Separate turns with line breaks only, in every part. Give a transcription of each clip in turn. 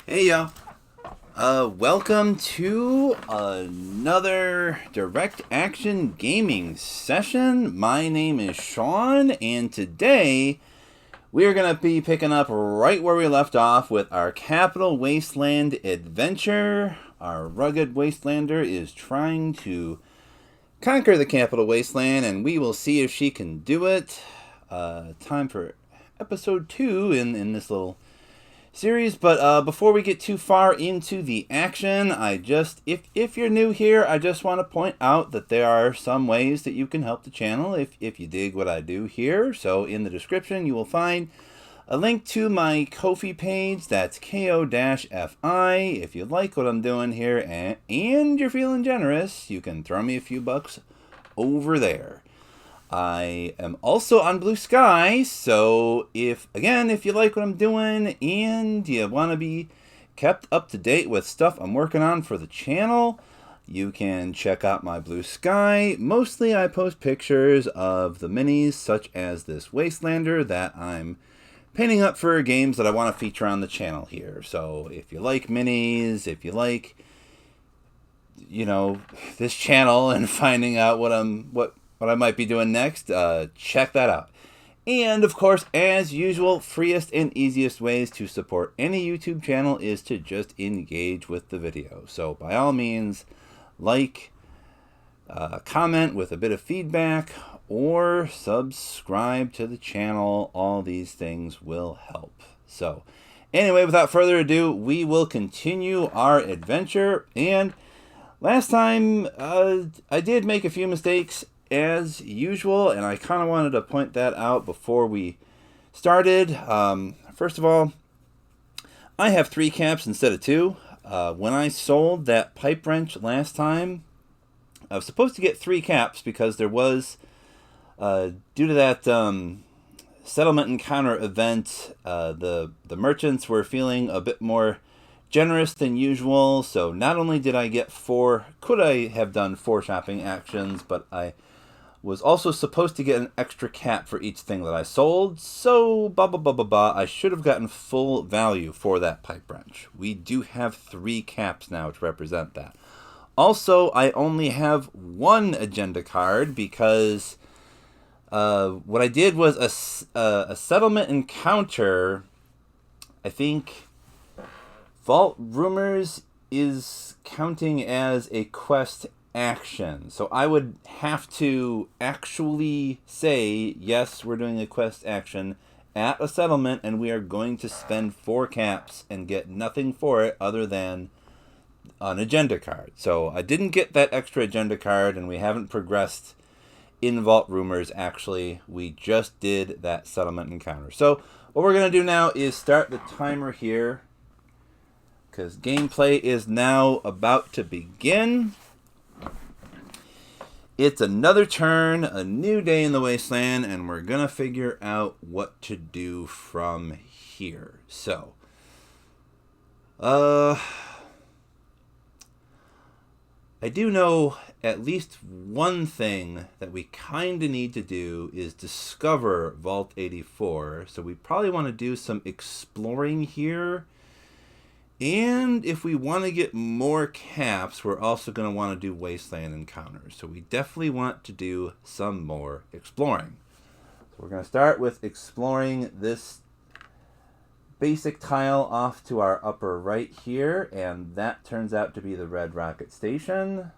Hey y'all. Welcome to another direct action gaming session. My name is Sean, and today we are going to be picking up right where we left off with our Capital Wasteland adventure. Our rugged Wastelander is trying to conquer the Capital Wasteland, and we will see if she can do it. Time for episode 2 in this little series. But before we get too far into the action, if you're new here, I just want to point out that there are some ways that you can help the channel if you dig what I do here. So in the description you will find a link to my Ko-fi page. That's ko-fi. If you like what I'm doing here and you're feeling generous, you can throw me a few bucks over there. I am also on Blue Sky, so if you like what I'm doing and you want to be kept up to date with stuff I'm working on for the channel, you can check out my Blue Sky. Mostly I post pictures of the minis, such as this Wastelander that I'm painting up for games that I want to feature on the channel here. So if you like minis, if you like, this channel and finding out what I might be doing next, check that out. And of course, as usual, freest and easiest ways to support any YouTube channel is to just engage with the video. So by all means, like, comment with a bit of feedback, or subscribe to the channel. All these things will help. So anyway, without further ado, we will continue our adventure. And last time, I did make a few mistakes as usual, and I kind of wanted to point that out before we started. First of all, I have 3 caps instead of 2. When I sold that pipe wrench last time, I was supposed to get 3 caps because there was, due to that settlement encounter event, the merchants were feeling a bit more generous than usual. So not only did I get 4, could I have done 4 shopping actions, but I was also supposed to get an extra cap for each thing that I sold. So I should have gotten full value for that pipe wrench. We do have 3 caps now to represent that. Also, I only have 1 agenda card because what I did was a settlement encounter. I think Vault Rumors is counting as a quest action. So I would have to actually say, yes, we're doing a quest action at a settlement, and we are going to spend 4 caps and get nothing for it other than an agenda card. So I didn't get that extra agenda card, and we haven't progressed in Vault Rumors, actually. We just did that settlement encounter. So what we're going to do now is start the timer here, because gameplay is now about to begin. It's another turn, a new day in the Wasteland, and we're going to figure out what to do from here. So, I do know at least one thing that we kind of need to do is discover Vault 84. So we probably want to do some exploring here. And if we want to get more caps, we're also going to want to do Wasteland encounters. So we definitely want to do some more exploring. So we're going to start with exploring this basic tile off to our upper right here. And that turns out to be the Red Rocket Station.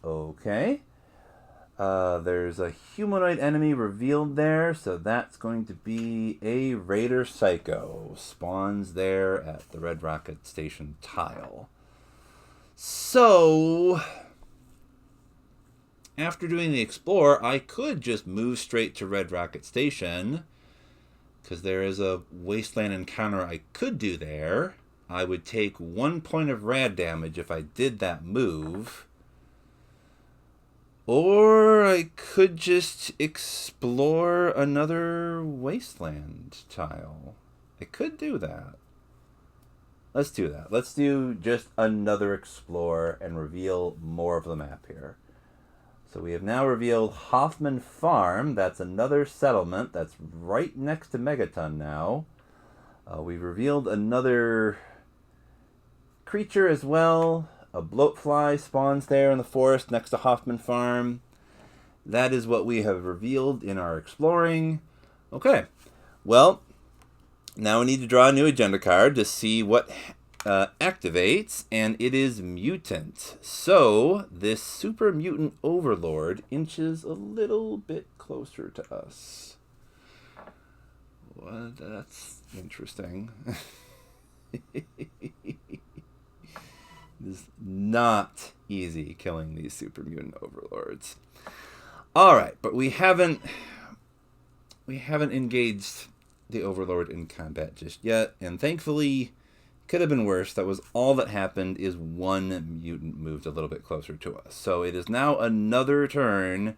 Okay. There's a humanoid enemy revealed there, so that's going to be a Raider Psycho. Spawns there at the Red Rocket Station tile. So, after doing the Explore, I could just move straight to Red Rocket Station, because there is a Wasteland encounter I could do there. I would take 1 point of rad damage if I did that move. Or I could just explore another Wasteland tile. I could do that. Let's do that. Let's do just another explore and reveal more of the map here. So we have now revealed Hoffman Farm. That's another settlement. That's right next to Megaton now. We've revealed another creature as well. A bloatfly spawns there in the forest next to Hoffman Farm. That is what we have revealed in our exploring. Okay, well, now we need to draw a new agenda card to see what activates, and it is Mutant. So this Super Mutant Overlord inches a little bit closer to us. Well, that's interesting. It's not easy killing these Super Mutant Overlords. All right, but we haven't engaged the Overlord in combat just yet, and thankfully, could have been worse. That was all that happened. Is one mutant moved a little bit closer to us. So it is now another turn,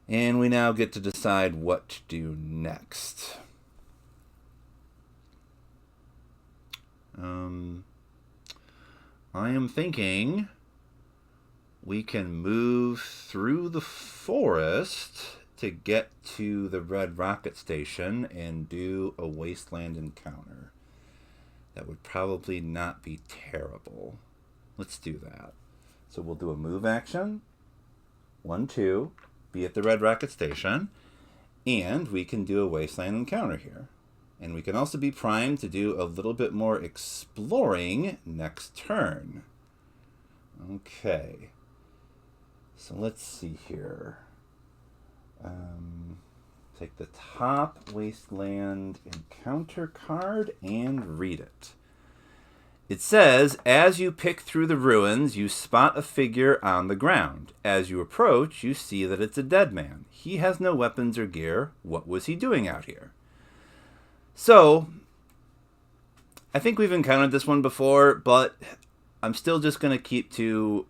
and we now get to decide what to do next. I am thinking we can move through the forest to get to the Red Rocket Station and do a Wasteland encounter. That would probably not be terrible. Let's do that. So we'll do a move action. 1, 2. Be at the Red Rocket Station. And we can do a Wasteland encounter here. And we can also be primed to do a little bit more exploring next turn. Okay. So let's see here. Take the top Wasteland encounter card and read it. It says, as you pick through the ruins, you spot a figure on the ground. As you approach, you see that it's a dead man. He has no weapons or gear. What was he doing out here? So, I think we've encountered this one before, but I'm still just going to keep to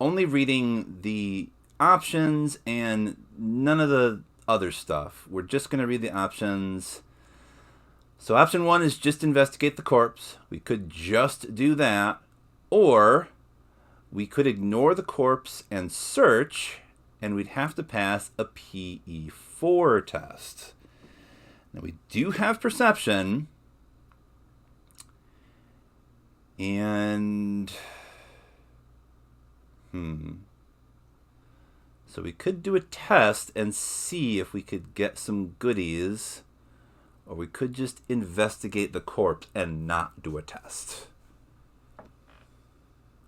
only reading the options and none of the other stuff. We're just going to read the options. So option 1 is just investigate the corpse. We could just do that. Or we could ignore the corpse and search, and we'd have to pass a PE4 test. Now we do have perception. And so we could do a test and see if we could get some goodies, or we could just investigate the corpse and not do a test.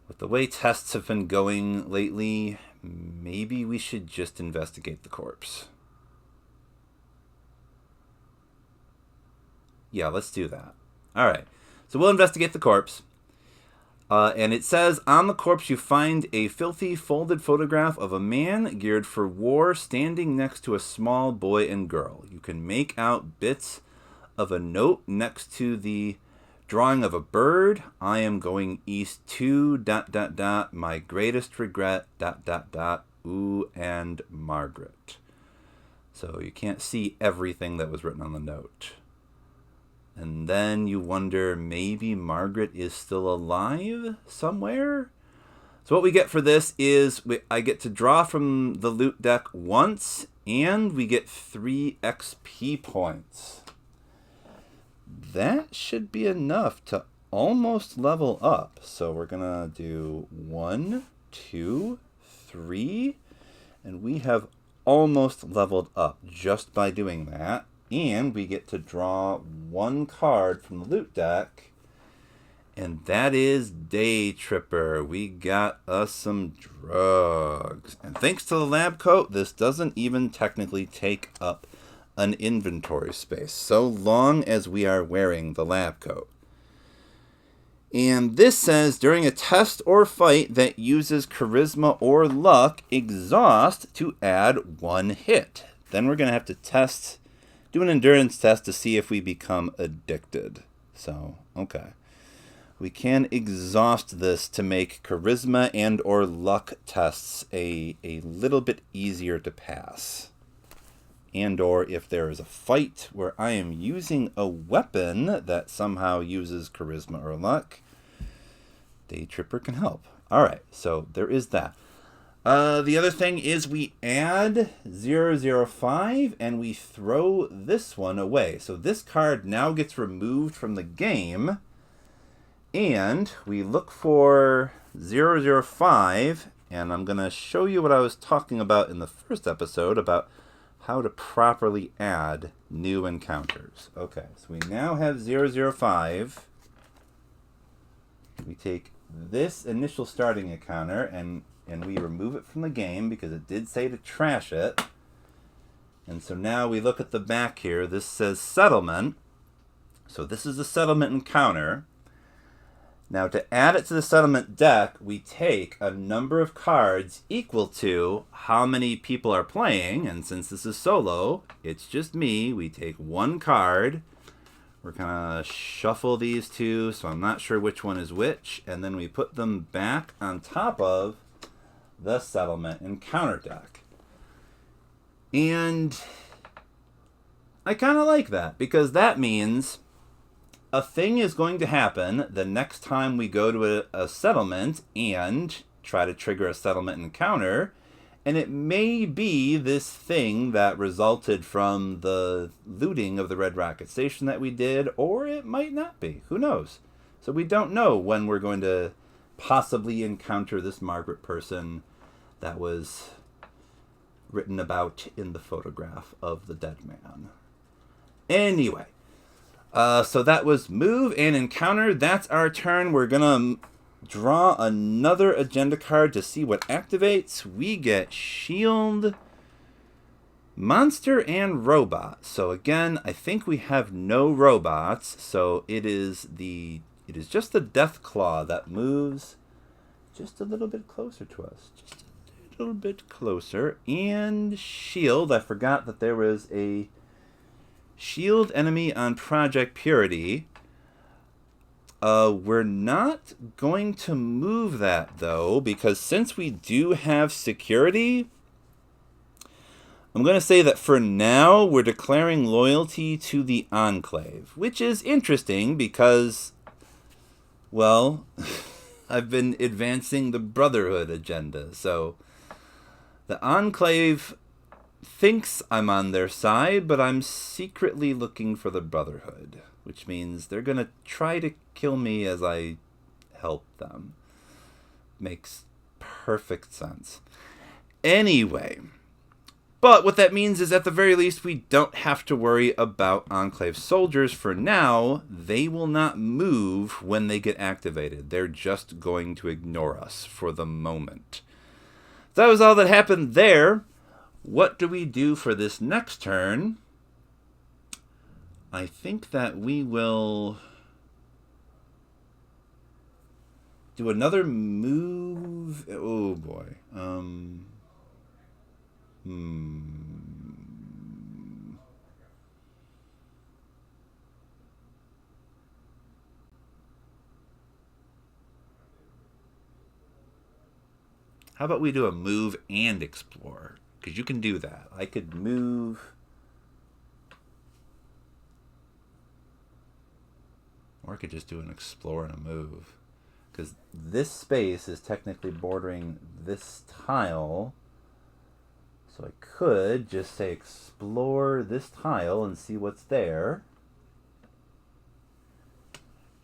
With the way tests have been going lately, maybe we should just investigate the corpse. Yeah, let's do that. All right, so we'll investigate the corpse. And it says, on the corpse you find a filthy folded photograph of a man geared for war standing next to a small boy and girl. You can make out bits of a note next to the drawing of a bird. I am going east to ... My greatest regret ... Ooh, and Margaret. So you can't see everything that was written on the note. And then you wonder, maybe Margaret is still alive somewhere? So what we get for this is I get to draw from the loot deck once, and we get 3 XP points. That should be enough to almost level up. So we're going to do 1, 2, 3, and we have almost leveled up just by doing that. And we get to draw 1 card from the loot deck, and that is Day Tripper. We got us some drugs. And thanks to the lab coat, this doesn't even technically take up an inventory space, so long as we are wearing the lab coat. And this says, during a test or fight that uses charisma or luck, exhaust to add 1 hit. Then we're going to have to do an endurance test to see if we become addicted. So, okay. We can exhaust this to make charisma and or luck tests a little bit easier to pass. And or if there is a fight where I am using a weapon that somehow uses charisma or luck, Day Tripper can help. All right, so there is that. The other thing is we add 005 and we throw this one away. So this card now gets removed from the game. And we look for 005, and I'm going to show you what I was talking about in the first episode about how to properly add new encounters. Okay, so we now have 005. We take this initial starting encounter and we remove it from the game because it did say to trash it. And so now we look at the back here. This says settlement. So this is the settlement encounter. Now to add it to the settlement deck, we take a number of cards equal to how many people are playing. And since this is solo, it's just me. We take one card. We're going to shuffle these two, so I'm not sure which one is which. And then we put them back on top of the settlement encounter deck. And I kind of like that because that means a thing is going to happen the next time we go to a settlement and try to trigger a settlement encounter, and it may be this thing that resulted from the looting of the Red Rocket Station that we did, or it might not be. Who knows? So we don't know when we're going to possibly encounter this Margaret person that was written about in the photograph of the dead man. Anyway. So that was move and encounter. That's our turn. We're going to draw another agenda card to see what activates. We get shield, monster, and robot. So again, I think we have no robots. So it is just the Death Claw that moves just a little bit closer to us. Just a little bit closer. And shield. I forgot that there was a shield enemy on Project Purity. We're not going to move that, though, because since we do have security, I'm going to say that for now, we're declaring loyalty to the Enclave, which is interesting because, well, I've been advancing the Brotherhood agenda. So the Enclave thinks I'm on their side, but I'm secretly looking for the Brotherhood, which means they're going to try to kill me as I help them. Makes perfect sense. Anyway, but what that means is at the very least we don't have to worry about Enclave soldiers for now. They will not move when they get activated. They're just going to ignore us for the moment. That was all that happened there. What do we do for this next turn? I think that we will do another move. Oh boy. How about we do a move and explore? Because you can do that. I could move. Or I could just do an explore and a move. Because this space is technically bordering this tile. So I could just say explore this tile and see what's there.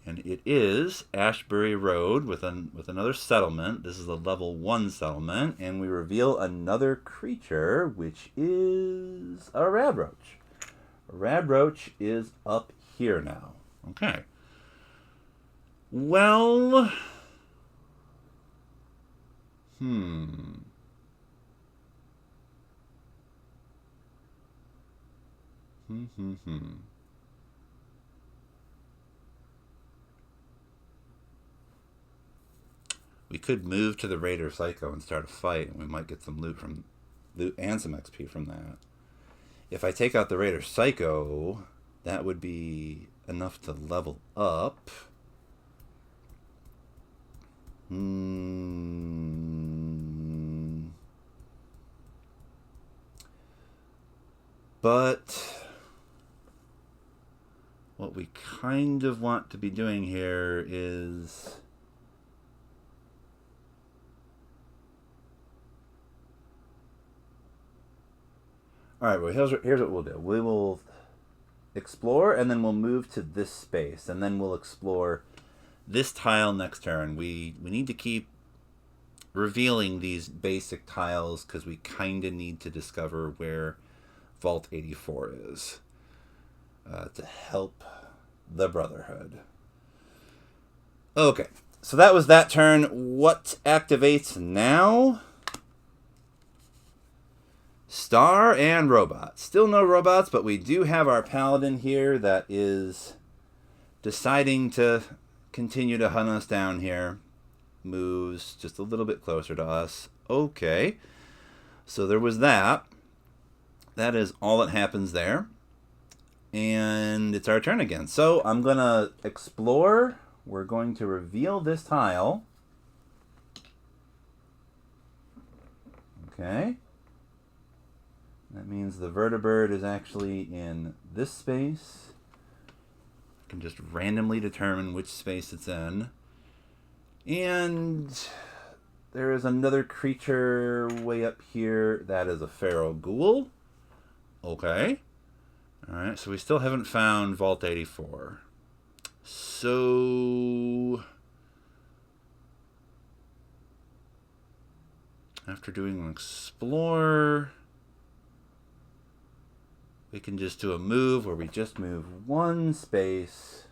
And it is Ashbury Road with another settlement. This is a level 1 settlement. And we reveal another creature, which is a Radroach. A Radroach is up here now. Okay. Well... We could move to the Raider Psycho and start a fight, and we might get some loot and some XP from that. If I take out the Raider Psycho, that would be enough to level up. But what we kind of want to be doing here is... Alright, well, here's what we'll do. We will explore, and then we'll move to this space, and then we'll explore this tile next turn. We need to keep revealing these basic tiles because we kind of need to discover where Vault 84 is to help the Brotherhood. Okay, so that was that turn. What activates now? Star and robots. Still no robots, but we do have our paladin here that is deciding to continue to hunt us down here. Moves just a little bit closer to us. Okay, so there was that. That is all that happens there. And it's our turn again. So I'm going to explore. We're going to reveal this tile. Okay. That means the vertibird is actually in this space. I can just randomly determine which space it's in. And there is another creature way up here. That is a feral ghoul. Okay. Alright, so we still haven't found Vault 84. So after doing an explore, we can just do a move where we just move one space.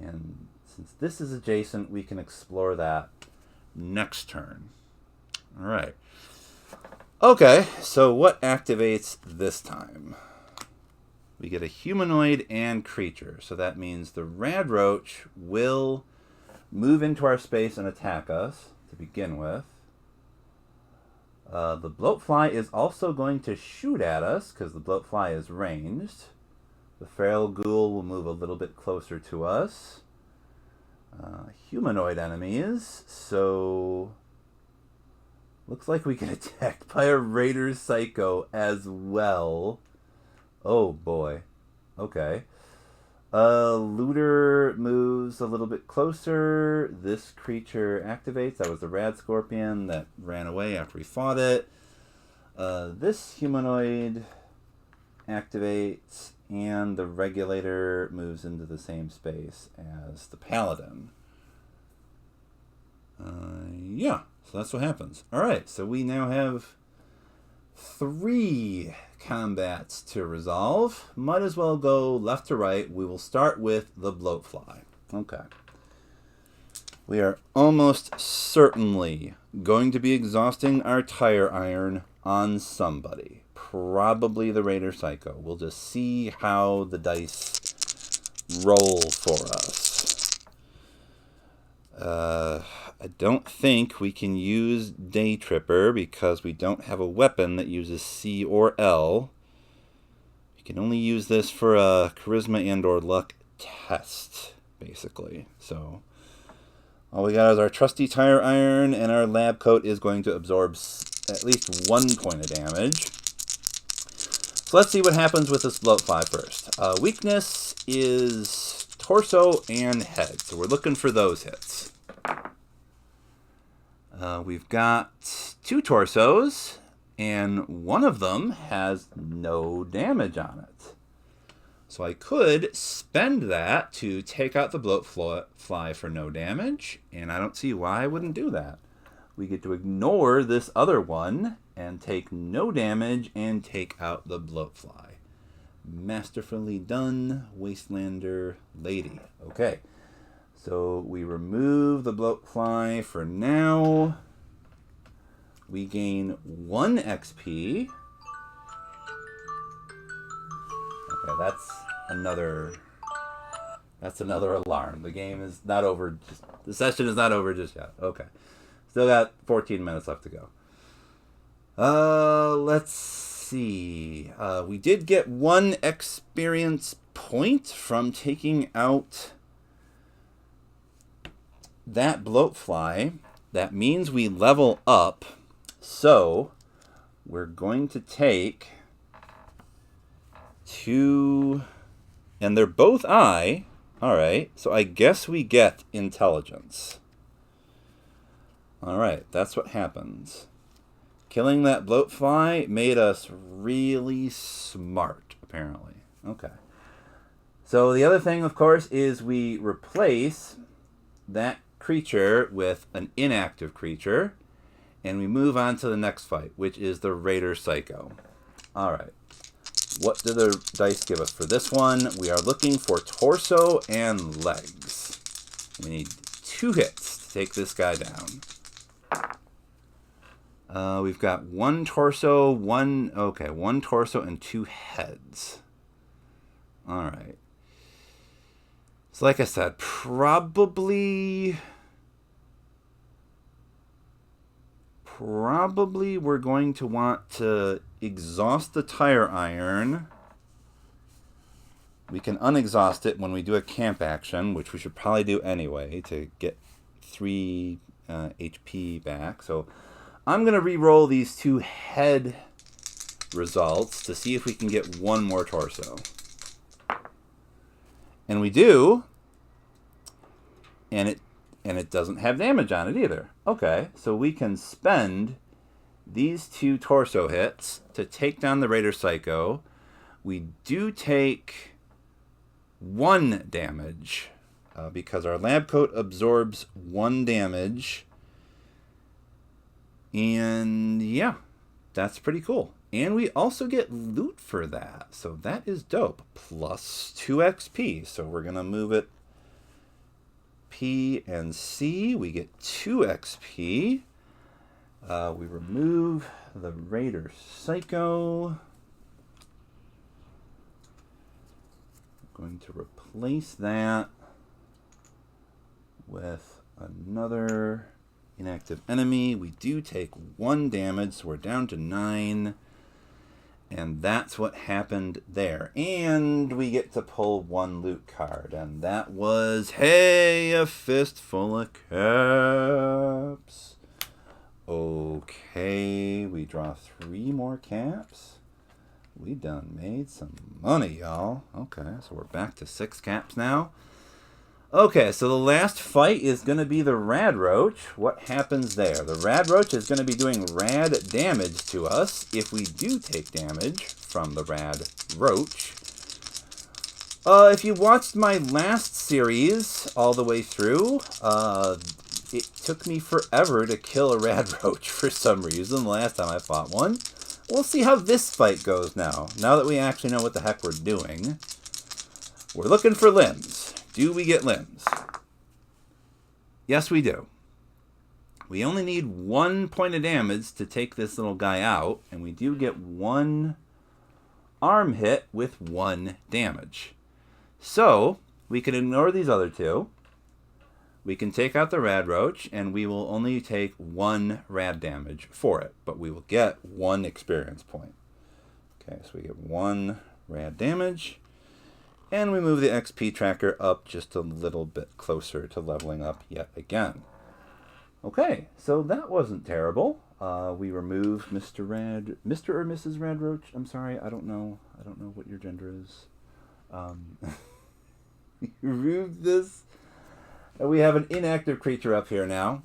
And since this is adjacent, we can explore that next turn. All right. Okay, so what activates this time? We get a humanoid and creature. So that means the rad roach will move into our space and attack us to begin with. The bloatfly is also going to shoot at us because the bloatfly is ranged. The feral ghoul will move a little bit closer to us. Humanoid enemies, so looks like we get attacked by a raider psycho as well. Oh boy. Okay. Looter moves a little bit closer. This creature activates. That was the rad scorpion that ran away after we fought it. This humanoid activates, and the regulator moves into the same space as the paladin. Yeah, so that's what happens. Alright, so we now have 3 combats to resolve. Might as well go left to right. We will start with the bloatfly. Okay. We are almost certainly going to be exhausting our tire iron on somebody. Probably the Raider Psycho. We'll just see how the dice roll for us. I don't think we can use Day Tripper because we don't have a weapon that uses C or L. We can only use this for a charisma and or luck test, basically. So all we got is our trusty tire iron, and our lab coat is going to absorb at least 1 point of damage. So let's see what happens with this bloatfly first. Weakness is torso and head, so we're looking for those hits. We've got 2 torsos, and one of them has no damage on it. So I could spend that to take out the bloatfly for no damage, and I don't see why I wouldn't do that. We get to ignore this other one and take no damage and take out the bloatfly. Masterfully done, Wastelander lady. Okay, so we remove the bloatfly for now. We gain 1 XP. Okay, that's another alarm. The game is not over. The session is not over just yet. Okay. Still got 14 minutes left to go. Let's see. We did get 1 experience point from taking out that bloatfly. That means we level up. So we're going to take 2, and they're both I. All right, so I guess we get intelligence. All right, that's what happens. Killing that bloatfly made us really smart, apparently. Okay. So the other thing, of course, is we replace that creature with an inactive creature, and we move on to the next fight, which is the Raider Psycho. All right. What do the dice give us for this one? We are looking for torso and legs. We need 2 hits to take this guy down. We've got 1 torso, 1 torso and 2 heads. All right. So like I said, probably we're going to want to exhaust the tire iron. We can unexhaust it when we do a camp action, which we should probably do anyway to get 3 HP back. So I'm going to re-roll these 2 head results to see if we can get 1 more torso. And we do, and it doesn't have damage on it either. Okay, so we can spend these 2 torso hits to take down the Raider Psycho. We do take 1 damage because our lab coat absorbs 1 damage. And yeah, that's pretty cool. And we also get loot for that. So that is dope. Plus 2 XP. So we're going to move it P and C. We get 2 XP. We remove the Raider Psycho. I'm going to replace that with another inactive enemy. We do take 1 damage, so we're down to 9. And that's what happened there. And we get to pull 1 loot card. And that was, hey, a fistful of caps. Okay, we draw 3 more caps. We done made some money, y'all. Okay, so we're back to 6 caps now. Okay, so the last fight is going to be the Rad Roach. What happens there? The Rad Roach is going to be doing rad damage to us if we do take damage from the Rad Roach. If you watched my last series all the way through, it took me forever to kill a Rad Roach for some reason the last time I fought one. We'll see how this fight goes now that we actually know what the heck we're doing. We're looking for limbs. Do we get limbs? Yes, we do. We only need 1 point of damage to take this little guy out, and we do get 1 arm hit with 1 damage. So, we can ignore these other 2. We can take out the Rad Roach, and we will only take 1 rad damage for it, but we will get 1 experience point. Okay, so we get 1 rad damage. And we move the XP tracker up just a little bit closer to leveling up yet again. Okay, so that wasn't terrible. We removed Mr. or Mrs. Rad Roach. I'm sorry, I don't know what your gender is. We removed this. And we have an inactive creature up here now.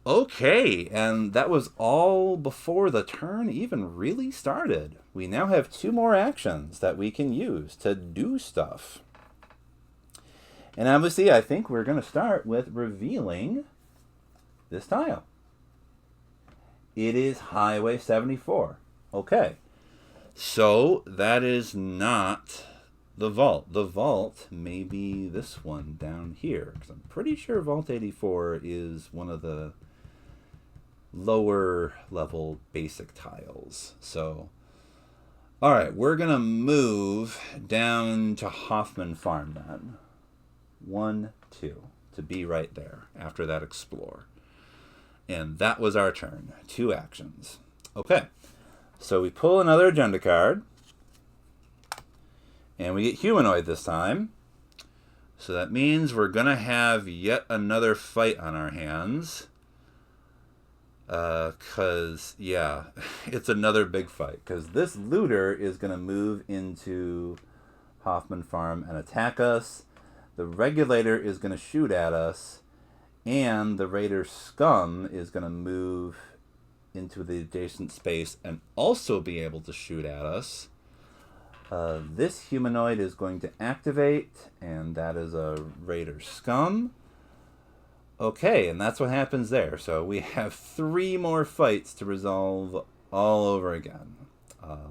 Okay, and that was all before the turn even really started. We now have 2 more actions that we can use to do stuff. And obviously, I think we're going to start with revealing this tile. It is Highway 74. Okay, so that is not the vault. The vault may be this one down here, because I'm pretty sure Vault 84 is one of the lower level basic tiles. So, all right, we're going to move down to Hoffman Farm then. 1, 2, to be right there after that explore. And that was our turn. 2 actions. Okay, so we pull another agenda card. And we get humanoid this time. So that means we're going to have yet another fight on our hands. Because, yeah, it's another big fight. Because this looter is going to move into Hoffman Farm and attack us. The regulator is going to shoot at us. And the Raider Scum is going to move into the adjacent space and also be able to shoot at us. This humanoid is going to activate, and that is a Raider Scum. Okay, and that's what happens there. So we have 3 more fights to resolve all over again.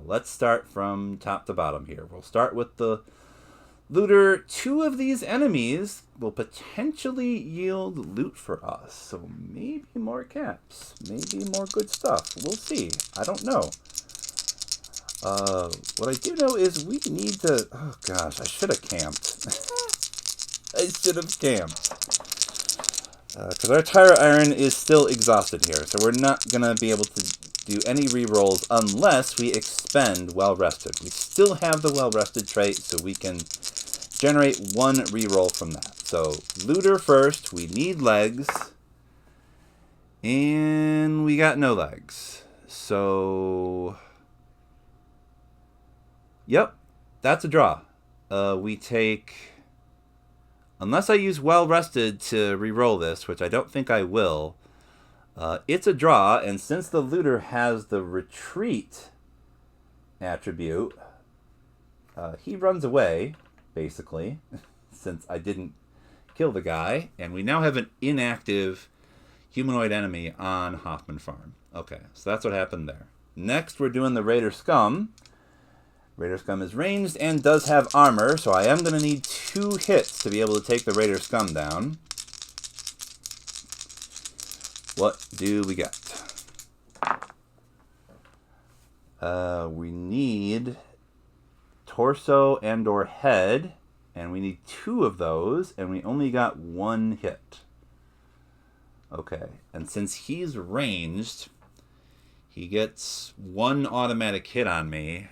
Let's start from top to bottom here. We'll start with the looter. 2 of these enemies will potentially yield loot for us. So maybe more caps, maybe more good stuff. We'll see. I don't know. What I do know is we need to... Oh gosh, I should have camped. I should have camped. Because our tire iron is still exhausted here, so we're not going to be able to do any rerolls unless we expend well rested. We still have the well rested trait, so we can generate 1 reroll from that. So looter first, we need legs, and we got no legs. So, yep, that's a draw. We take... Unless I use well rested to reroll this, which I don't think I will, it's a draw. And since the looter has the retreat attribute, he runs away, basically, since I didn't kill the guy. And we now have an inactive humanoid enemy on Hoffman Farm. Okay, so that's what happened there. Next, we're doing the Raider Scum. Raider Scum is ranged and does have armor, so I am going to need 2 hits to be able to take the Raider Scum down. What do we get? We need torso and or head, and we need 2 of those, and we only got 1 hit. Okay, and since he's ranged, he gets 1 automatic hit on me,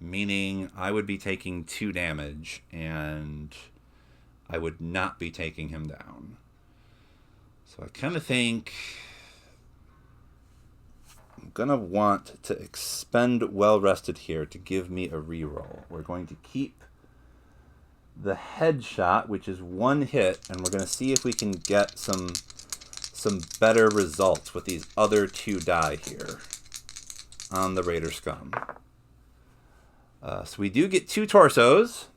meaning I would be taking 2 damage, and I would not be taking him down. So I kind of think I'm going to want to expend well rested here to give me a reroll. We're going to keep the headshot, which is 1 hit, and we're going to see if we can get some better results with these other 2 die here on the Raider Scum. So we do get 2 torsos.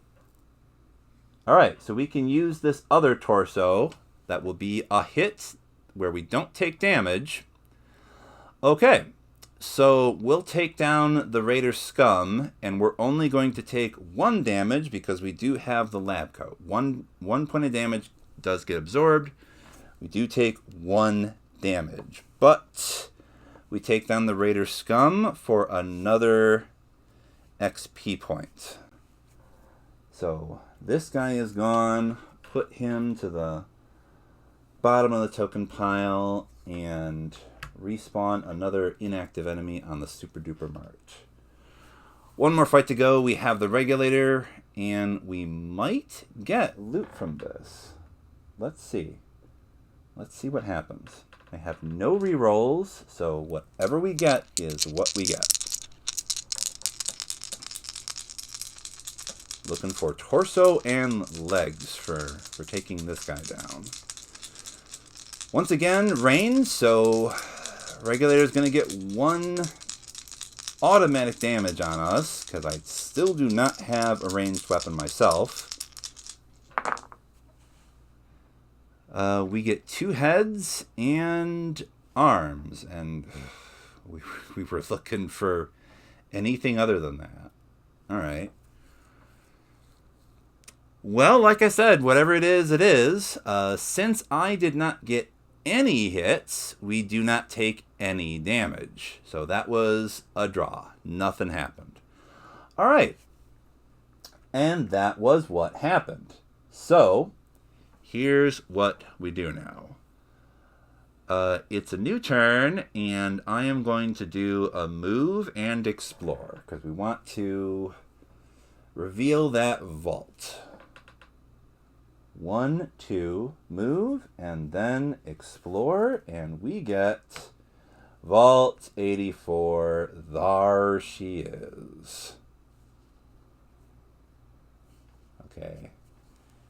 Alright, so we can use this other torso. That will be a hit where we don't take damage. Okay, so we'll take down the Raider Scum, and we're only going to take 1 damage because we do have the lab coat. One point of damage does get absorbed. We do take 1 damage, but we take down the Raider Scum for another XP point. So this guy is gone. Put him to the bottom of the token pile and respawn another inactive enemy on the Super Duper March. 1 more fight to go. We have the Regulator, and we might get loot from this. Let's see. Let's see what happens. I have no rerolls, so whatever we get is what we get. Looking for torso and legs for taking this guy down. Once again, range, so Regulator is going to get 1 automatic damage on us, because I still do not have a ranged weapon myself. We get 2 heads and arms, and we were looking for anything other than that. Alright. Well, like I said, whatever it is, it is. Since I did not get any hits, we do not take any damage. So that was a draw. Nothing happened. All right. And that was what happened. So here's what we do now. It's a new turn, and I am going to do a move and explore, because we want to reveal that vault. 1, 2, move, and then explore, and we get Vault 84. There she is. Okay.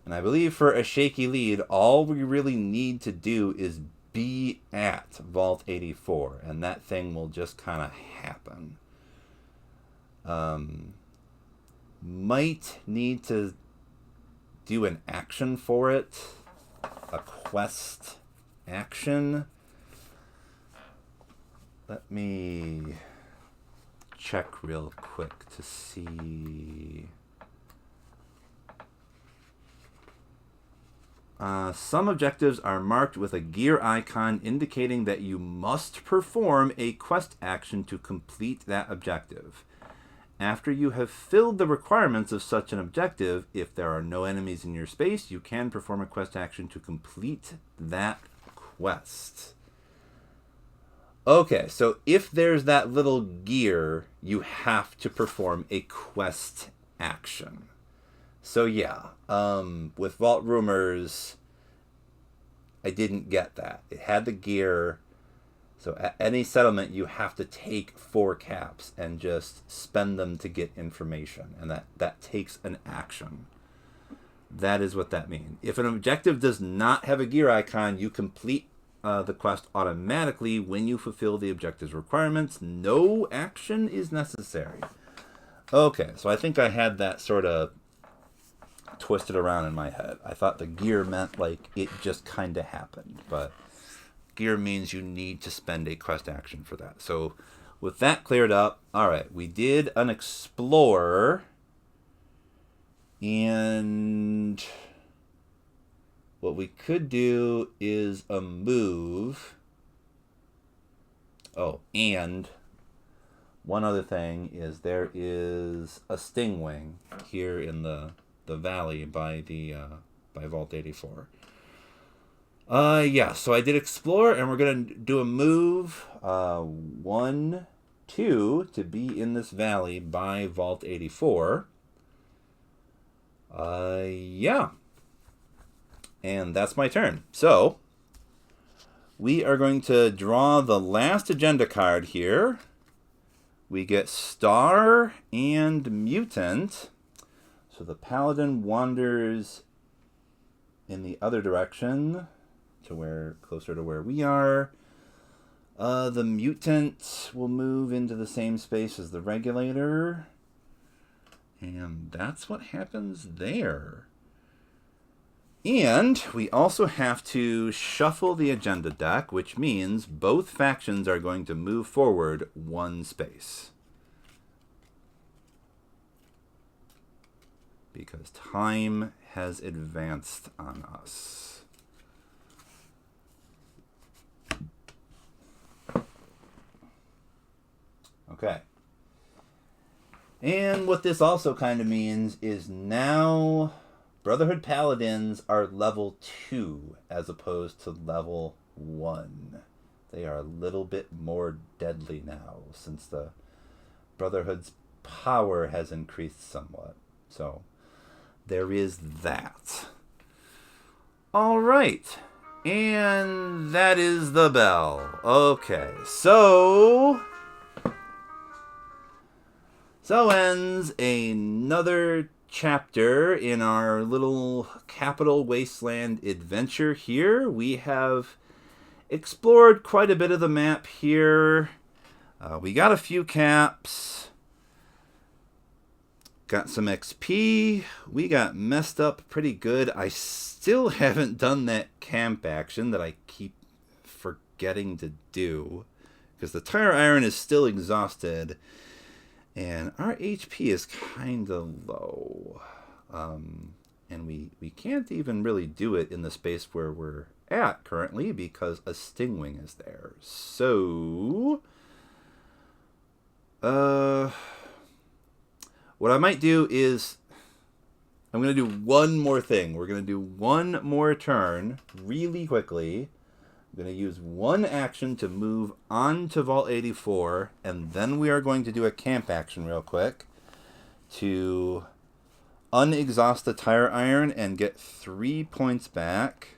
And I believe for a shaky lead, all we really need to do is be at Vault 84, and that thing will just kind of happen. might need to do an action for it. A quest action. Let me check real quick to see. Some objectives are marked with a gear icon indicating that you must perform a quest action to complete that objective. After you have filled the requirements of such an objective, if there are no enemies in your space, you can perform a quest action to complete that quest. Okay, so if there's that little gear, you have to perform a quest action. So yeah, with Vault Rumors, I didn't get that. It had the gear. So at any settlement, you have to take 4 caps and just spend them to get information. And that takes an action. That is what that means. If an objective does not have a gear icon, you complete the quest automatically when you fulfill the objective's requirements. No action is necessary. Okay, so I think I had that sort of twisted around in my head. I thought the gear meant like it just kind of happened, but gear means you need to spend a quest action for that. So with that cleared up, all right, we did an explore, and what we could do is a move. Oh, and one other thing is there is a stingwing here in the valley by Vault 84. Yeah, so I did explore, and we're going to do a move 1, 2 to be in this valley by Vault 84. Yeah. And that's my turn. So, we are going to draw the last agenda card here. We get Star and Mutant. So the Paladin wanders in the other direction to closer to where we are. The Mutant will move into the same space as the Regulator. And that's what happens there. And we also have to shuffle the agenda deck, which means both factions are going to move forward 1 space. Because time has advanced on us. Okay. And what this also kind of means is now Brotherhood Paladins are level 2 as opposed to level 1. They are a little bit more deadly now since the Brotherhood's power has increased somewhat. So there is that. All right. And that is the bell. Okay. So ends another chapter in our little Capital Wasteland adventure here. We have explored quite a bit of the map here. We got a few caps. Got some XP. We got messed up pretty good. I still haven't done that camp action that I keep forgetting to do because the tire iron is still exhausted. And our HP is kind of low. And we can't even really do it in the space where we're at currently because a stingwing is there. So, what I might do is I'm going to do one more thing. We're going to do one more turn really quickly. I'm going to use one action to move on to Vault 84, and then we are going to do a camp action real quick to unexhaust the tire iron and get 3 points back.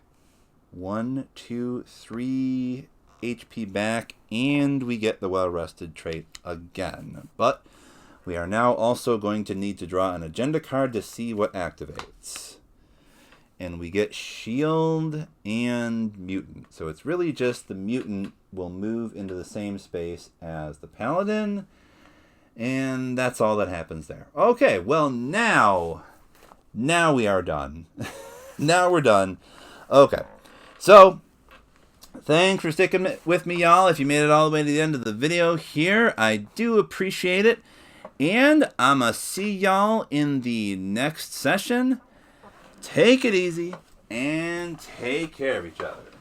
1, 2, 3 HP back, and we get the well-rested trait again. But we are now also going to need to draw an agenda card to see what activates. And we get Shield and Mutant. So it's really just the Mutant will move into the same space as the Paladin. And that's all that happens there. Okay, well now we are done. Now we're done. Okay, so thanks for sticking with me, y'all. If you made it all the way to the end of the video here, I do appreciate it. And I'ma see y'all in the next session. Take it easy and take care of each other.